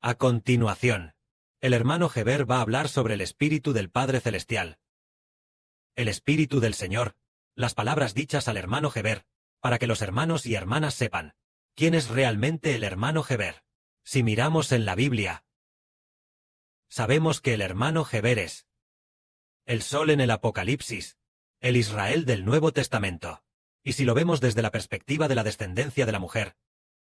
A continuación, el hermano Heber va a hablar sobre el Espíritu del Padre Celestial. El Espíritu del Señor, las palabras dichas al hermano Heber, para que los hermanos y hermanas sepan quién es realmente el hermano Heber. Si miramos en la Biblia, sabemos que el hermano Heber es el sol en el Apocalipsis, el Israel del Nuevo Testamento. Y si lo vemos desde la perspectiva de la descendencia de la mujer,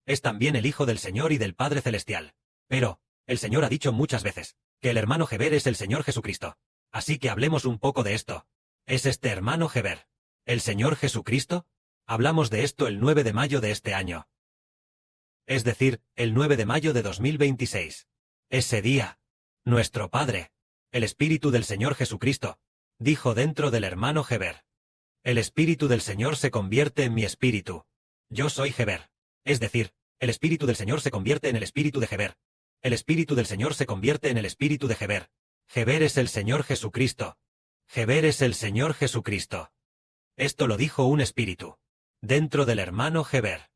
es también el Hijo del Señor y del Padre Celestial. Pero, el Señor ha dicho muchas veces que el hermano Heber es el Señor Jesucristo. Así que hablemos un poco de esto. ¿Es este hermano Heber el Señor Jesucristo? Hablamos de esto el 9 de mayo de este año. Es decir, el 9 de mayo de 2026. Ese día, nuestro Padre, el Espíritu del Señor Jesucristo, dijo dentro del hermano Heber: el Espíritu del Señor se convierte en mi espíritu. Yo soy Heber. Es decir, el Espíritu del Señor se convierte en el Espíritu de Heber. El Espíritu del Señor se convierte en el Espíritu de Heber. Heber es el Señor Jesucristo. Heber es el Señor Jesucristo. Esto lo dijo un espíritu dentro del hermano Heber.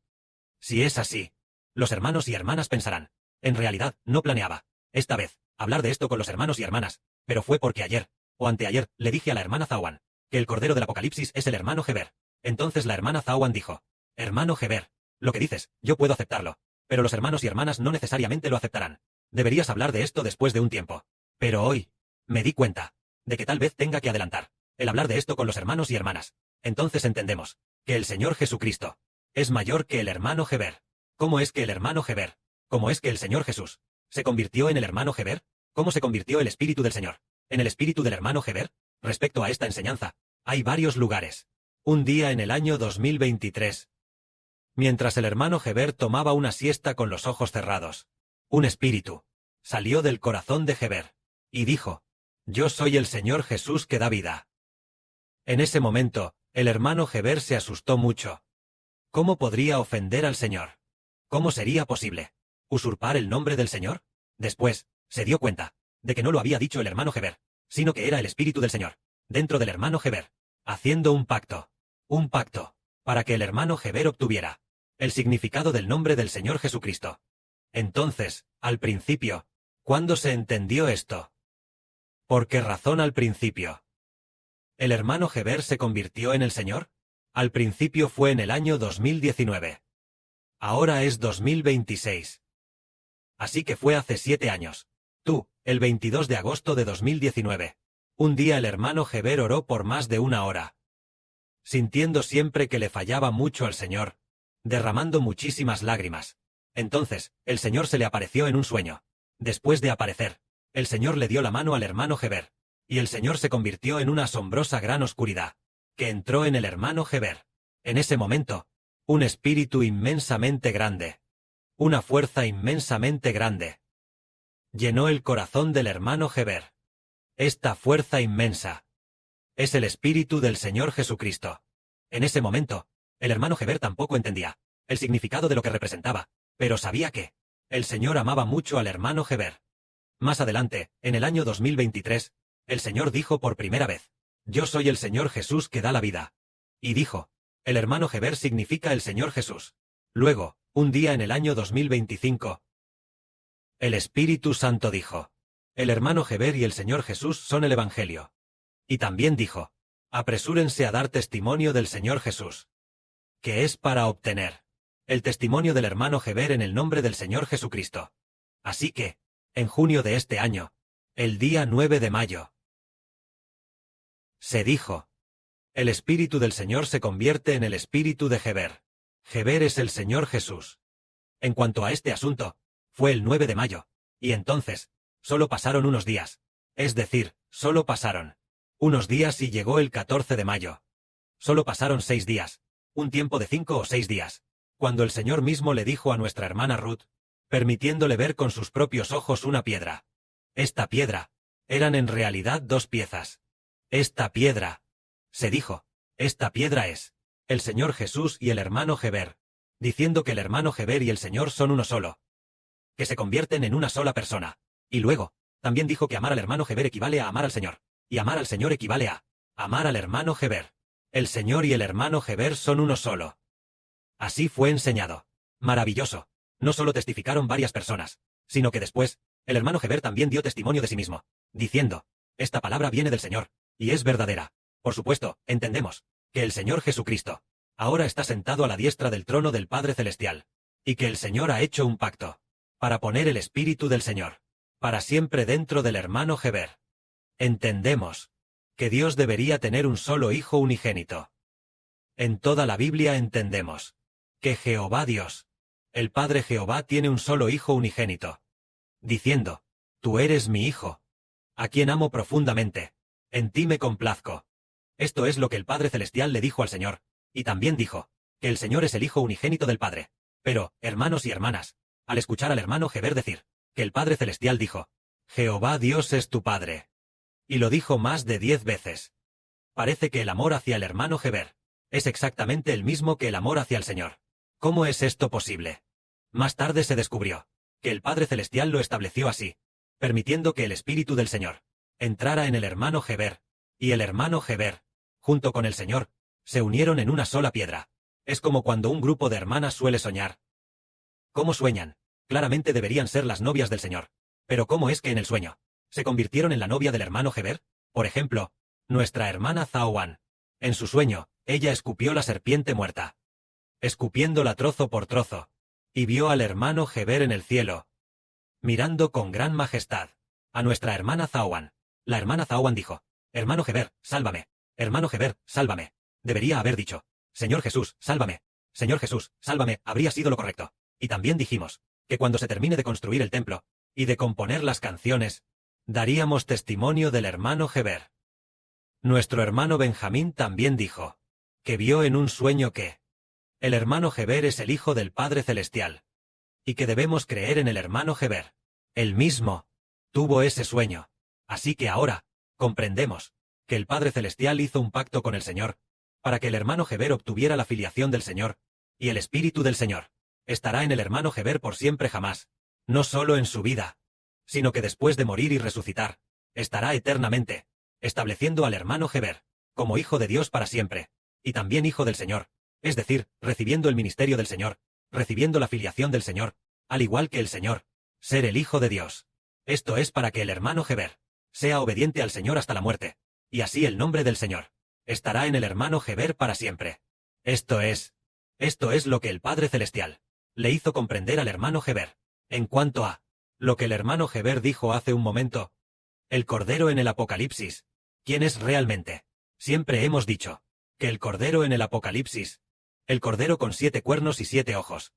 Si es así, los hermanos y hermanas pensarán: en realidad, no planeaba esta vez hablar de esto con los hermanos y hermanas, pero fue porque ayer, o anteayer, le dije a la hermana Zawan que el Cordero del Apocalipsis es el hermano Heber. Entonces la hermana Zawan dijo: hermano Heber, lo que dices, yo puedo aceptarlo, pero los hermanos y hermanas no necesariamente lo aceptarán. Deberías hablar de esto después de un tiempo. Pero hoy, me di cuenta de que tal vez tenga que adelantar el hablar de esto con los hermanos y hermanas. Entonces entendemos que el Señor Jesucristo es mayor que el hermano Heber. ¿Cómo es que el hermano Heber, cómo es que el Señor Jesús, se convirtió en el hermano Heber? ¿Cómo se convirtió el Espíritu del Señor en el Espíritu del hermano Heber? Respecto a esta enseñanza, hay varios lugares. Un día en el año 2023, mientras el hermano Heber tomaba una siesta con los ojos cerrados, un espíritu salió del corazón de Heber y dijo: yo soy el Señor Jesús que da vida. En ese momento, el hermano Heber se asustó mucho. ¿Cómo podría ofender al Señor? ¿Cómo sería posible usurpar el nombre del Señor? Después, se dio cuenta de que no lo había dicho el hermano Heber, sino que era el Espíritu del Señor dentro del hermano Heber, haciendo un pacto, para que el hermano Heber obtuviera el significado del nombre del Señor Jesucristo. Entonces, al principio, ¿cuándo se entendió esto? ¿Por qué razón al principio? ¿El hermano Heber se convirtió en el Señor? Al principio fue en el año 2019. Ahora es 2026. Así que fue hace 7 años. El 22 de agosto de 2019. Un día el hermano Heber oró por más de 1 hora, sintiendo siempre que le fallaba mucho al Señor, derramando muchísimas lágrimas. Entonces, el Señor se le apareció en un sueño. Después de aparecer, el Señor le dio la mano al hermano Heber, y el Señor se convirtió en una asombrosa gran oscuridad, que entró en el hermano Heber. En ese momento, un espíritu inmensamente grande, una fuerza inmensamente grande, llenó el corazón del hermano Heber. Esta fuerza inmensa es el Espíritu del Señor Jesucristo. En ese momento, el hermano Heber tampoco entendía el significado de lo que representaba, pero sabía que el Señor amaba mucho al hermano Heber. Más adelante, en el año 2023, el Señor dijo por primera vez: yo soy el Señor Jesús que da la vida. Y dijo: el hermano Heber significa el Señor Jesús. Luego, un día en el año 2025, el Espíritu Santo dijo: el hermano Heber y el Señor Jesús son el Evangelio. Y también dijo: apresúrense a dar testimonio del Señor Jesús, que es para obtener el testimonio del hermano Heber en el nombre del Señor Jesucristo. Así que, en junio de este año, el día 9 de mayo, se dijo: el Espíritu del Señor se convierte en el Espíritu de Heber. Heber es el Señor Jesús. En cuanto a este asunto, fue el 9 de mayo, y entonces, solo pasaron unos días. Es decir, solo pasaron unos días y llegó el 14 de mayo. Solo pasaron 6 días, un tiempo de 5 o 6 días, cuando el Señor mismo le dijo a nuestra hermana Ruth, permitiéndole ver con sus propios ojos una piedra. Esta piedra, eran en realidad 2 piezas. Esta piedra, se dijo, esta piedra es el Señor Jesús y el hermano Heber, diciendo que el hermano Heber y el Señor son uno solo, que se convierten en una sola persona. Y luego, también dijo que amar al hermano Heber equivale a amar al Señor, y amar al Señor equivale a amar al hermano Heber. El Señor y el hermano Heber son uno solo. Así fue enseñado. Maravilloso. No solo testificaron varias personas, sino que después, el hermano Heber también dio testimonio de sí mismo, diciendo, esta palabra viene del Señor, y es verdadera. Por supuesto, entendemos, que el Señor Jesucristo, ahora está sentado a la diestra del trono del Padre Celestial, y que el Señor ha hecho un pacto, para poner el Espíritu del Señor, para siempre dentro del hermano Heber. Entendemos, que Dios debería tener un solo Hijo unigénito. En toda la Biblia entendemos, que Jehová Dios, el Padre Jehová tiene un solo Hijo unigénito, diciendo, tú eres mi Hijo, a quien amo profundamente, en ti me complazco. Esto es lo que el Padre Celestial le dijo al Señor, y también dijo, que el Señor es el Hijo unigénito del Padre. Pero, hermanos y hermanas, al escuchar al hermano Heber decir, que el Padre Celestial dijo, Jehová Dios es tu Padre. Y lo dijo más de 10 veces. Parece que el amor hacia el hermano Heber es exactamente el mismo que el amor hacia el Señor. ¿Cómo es esto posible? Más tarde se descubrió, que el Padre Celestial lo estableció así, permitiendo que el Espíritu del Señor entrara en el hermano Heber, y el hermano Heber, junto con el Señor, se unieron en una sola piedra. Es como cuando un grupo de hermanas suele soñar. ¿Cómo sueñan? Claramente deberían ser las novias del Señor. Pero ¿cómo es que en el sueño se convirtieron en la novia del hermano Heber? Por ejemplo, nuestra hermana Zaowan. En su sueño, ella escupió la serpiente muerta, escupiéndola trozo por trozo, y vio al hermano Heber en el cielo, mirando con gran majestad a nuestra hermana Zaowan. La hermana Zaowan dijo, hermano Heber, sálvame. Hermano Heber, sálvame. Debería haber dicho, Señor Jesús, sálvame. Señor Jesús, sálvame, habría sido lo correcto. Y también dijimos, que cuando se termine de construir el templo, y de componer las canciones, daríamos testimonio del hermano Heber. Nuestro hermano Benjamín también dijo, que vio en un sueño que el hermano Heber es el Hijo del Padre Celestial, y que debemos creer en el hermano Heber. Él mismo tuvo ese sueño. Así que ahora, comprendemos, que el Padre Celestial hizo un pacto con el Señor, para que el hermano Heber obtuviera la filiación del Señor, y el Espíritu del Señor estará en el hermano Heber por siempre jamás, no solo en su vida, sino que después de morir y resucitar, estará eternamente, estableciendo al hermano Heber como Hijo de Dios para siempre, y también Hijo del Señor, es decir, recibiendo el ministerio del Señor, recibiendo la filiación del Señor, al igual que el Señor, ser el Hijo de Dios. Esto es para que el hermano Heber sea obediente al Señor hasta la muerte, y así el nombre del Señor estará en el hermano Heber para siempre. Esto es lo que el Padre Celestial le hizo comprender al hermano Heber. En cuanto a lo que el hermano Heber dijo hace un momento, el Cordero en el Apocalipsis, ¿quién es realmente? Siempre hemos dicho que el Cordero en el Apocalipsis, el Cordero con 7 cuernos y 7 ojos.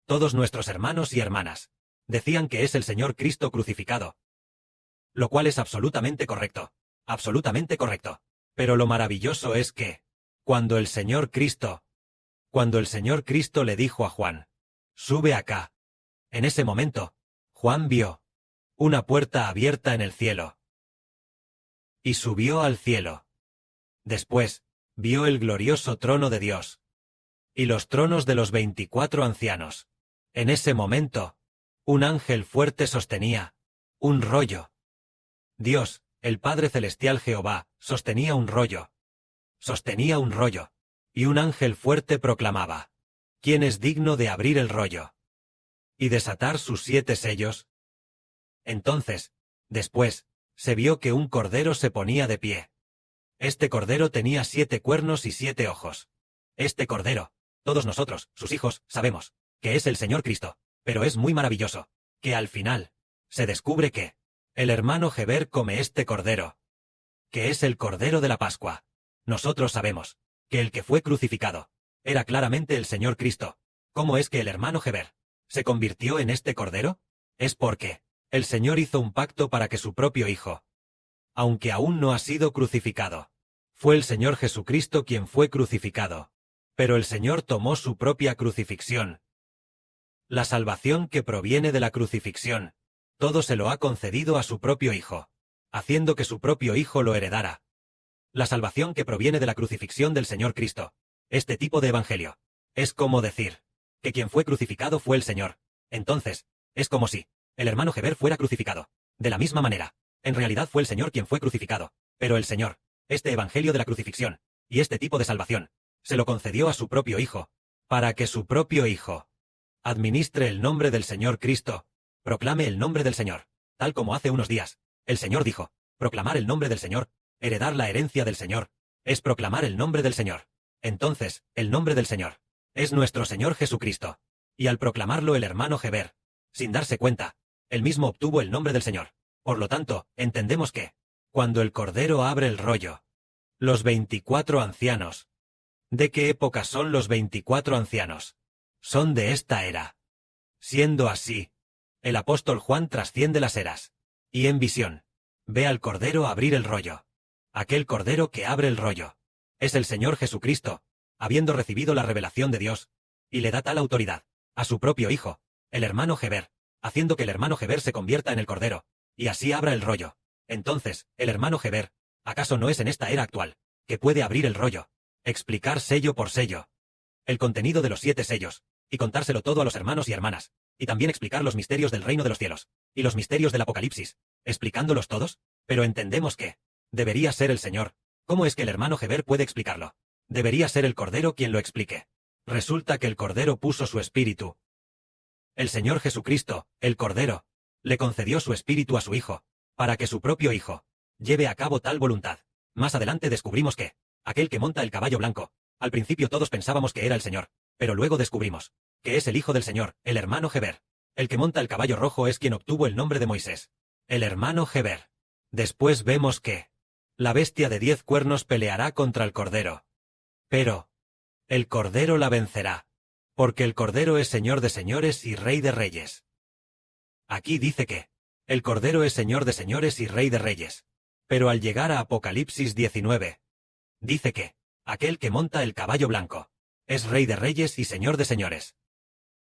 Todos nuestros hermanos y hermanas decían que es el Señor Cristo crucificado, lo cual es absolutamente correcto, pero lo maravilloso es que, cuando el Señor Cristo le dijo a Juan, sube acá, en ese momento, Juan vio una puerta abierta en el cielo, y subió al cielo. Después, vio el glorioso trono de Dios, y los tronos de los 24 ancianos. En ese momento, un ángel fuerte sostenía un rollo. Dios, el Padre Celestial Jehová, sostenía un rollo, y un ángel fuerte proclamaba, ¿quién es digno de abrir el rollo y desatar sus 7 sellos? Entonces, después, se vio que un cordero se ponía de pie. Este cordero tenía 7 cuernos y 7 ojos. Este cordero, todos nosotros, sus hijos, sabemos que es el Señor Cristo, pero es muy maravilloso, que al final, se descubre que el hermano Heber come este cordero, que es el Cordero de la Pascua. Nosotros sabemos que el que fue crucificado era claramente el Señor Cristo. ¿Cómo es que el hermano Heber se convirtió en este cordero? Es porque el Señor hizo un pacto para que su propio Hijo, aunque aún no ha sido crucificado, fue el Señor Jesucristo quien fue crucificado, pero el Señor tomó su propia crucifixión. La salvación que proviene de la crucifixión, todo se lo ha concedido a su propio Hijo, haciendo que su propio Hijo lo heredara. La salvación que proviene de la crucifixión del Señor Cristo. Este tipo de evangelio es como decir que quien fue crucificado fue el Señor. Entonces, es como si el hermano Heber fuera crucificado. De la misma manera, en realidad fue el Señor quien fue crucificado, pero el Señor, este evangelio de la crucifixión, y este tipo de salvación, se lo concedió a su propio Hijo, para que su propio Hijo administre el nombre del Señor Cristo proclame el nombre del Señor. Tal como hace unos días, el Señor dijo, proclamar el nombre del Señor, heredar la herencia del Señor, es proclamar el nombre del Señor. Entonces, el nombre del Señor es nuestro Señor Jesucristo. Y al proclamarlo el hermano Heber, sin darse cuenta, él mismo obtuvo el nombre del Señor. Por lo tanto, entendemos que, cuando el Cordero abre el rollo, los 24 ancianos. ¿De qué época son los 24 ancianos? Son de esta era. Siendo así, el apóstol Juan trasciende las eras. Y en visión, ve al Cordero abrir el rollo. Aquel Cordero que abre el rollo es el Señor Jesucristo, habiendo recibido la revelación de Dios, y le da tal autoridad a su propio Hijo, el hermano Heber, haciendo que el hermano Heber se convierta en el Cordero, y así abra el rollo. Entonces, el hermano Heber, ¿acaso no es en esta era actual, que puede abrir el rollo, explicar sello por sello el contenido de los 7 sellos, y contárselo todo a los hermanos y hermanas, y también explicar los misterios del reino de los cielos, y los misterios del Apocalipsis, explicándolos todos? Pero entendemos que debería ser el Señor. ¿Cómo es que el hermano Heber puede explicarlo? Debería ser el Cordero quien lo explique. Resulta que el Cordero puso su espíritu. El Señor Jesucristo, el Cordero, le concedió su espíritu a su Hijo, para que su propio Hijo lleve a cabo tal voluntad. Más adelante descubrimos que aquel que monta el caballo blanco, al principio todos pensábamos que era el Señor, pero luego descubrimos que es el Hijo del Señor, el hermano Heber. El que monta el caballo rojo es quien obtuvo el nombre de Moisés, el hermano Heber. Después vemos que la bestia de 10 cuernos peleará contra el Cordero. Pero el Cordero la vencerá, porque el Cordero es Señor de señores y Rey de reyes. Aquí dice que el Cordero es Señor de señores y Rey de reyes. Pero al llegar a Apocalipsis 19, dice que aquel que monta el caballo blanco es Rey de reyes y Señor de señores.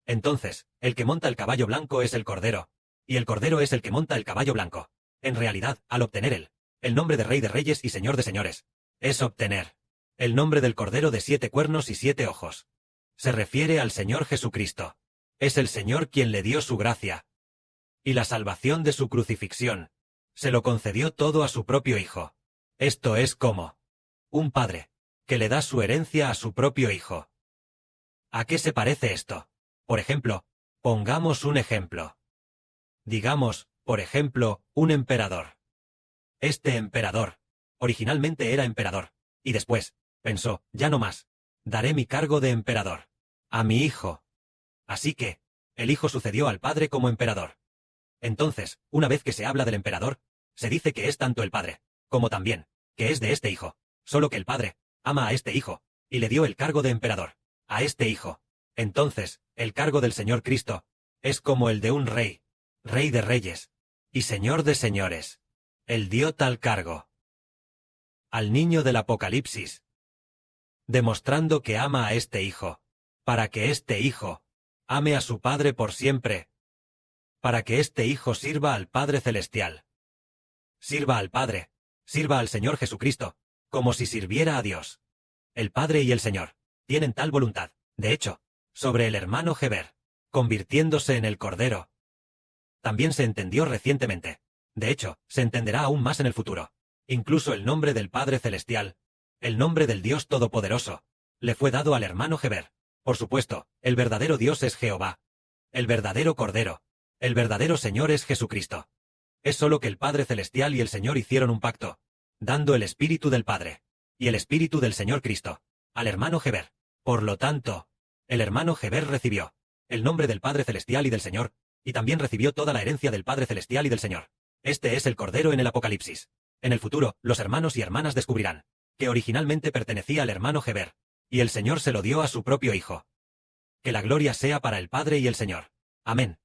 Entonces, el que monta el caballo blanco es el Cordero, y el Cordero es el que monta el caballo blanco. En realidad, al obtener el nombre de Rey de reyes y Señor de señores, es obtener el nombre del Cordero de 7 cuernos y 7 ojos. Se refiere al Señor Jesucristo. Es el Señor quien le dio su gracia y la salvación de su crucifixión. Se lo concedió todo a su propio Hijo. Esto es como un padre que le da su herencia a su propio hijo. ¿A qué se parece esto? Por ejemplo, pongamos un ejemplo. Digamos, por ejemplo, un emperador. Este emperador originalmente era emperador, y después pensó, ya no más, daré mi cargo de emperador a mi hijo. Así que el hijo sucedió al padre como emperador. Entonces, una vez que se habla del emperador, se dice que es tanto el padre, como también, que es de este hijo, solo que el padre ama a este hijo, y le dio el cargo de emperador a este hijo. Entonces, el cargo del Señor Cristo es como el de un rey, Rey de reyes y Señor de señores. Él dio tal cargo al niño del Apocalipsis, demostrando que ama a este hijo, para que este hijo ame a su Padre por siempre, para que este hijo sirva al Padre Celestial. Sirva al Padre, sirva al Señor Jesucristo, como si sirviera a Dios. El Padre y el Señor tienen tal voluntad, de hecho, sobre el hermano Heber, convirtiéndose en el Cordero. También se entendió recientemente. De hecho, se entenderá aún más en el futuro. Incluso el nombre del Padre Celestial, el nombre del Dios Todopoderoso, le fue dado al hermano Heber. Por supuesto, el verdadero Dios es Jehová. El verdadero Cordero, el verdadero Señor es Jesucristo. Es solo que el Padre Celestial y el Señor hicieron un pacto, dando el Espíritu del Padre y el Espíritu del Señor Cristo al hermano Heber. Por lo tanto, el hermano Heber recibió el nombre del Padre Celestial y del Señor, y también recibió toda la herencia del Padre Celestial y del Señor. Este es el Cordero en el Apocalipsis. En el futuro, los hermanos y hermanas descubrirán que originalmente pertenecía al hermano Heber, y el Señor se lo dio a su propio Hijo. Que la gloria sea para el Padre y el Señor. Amén.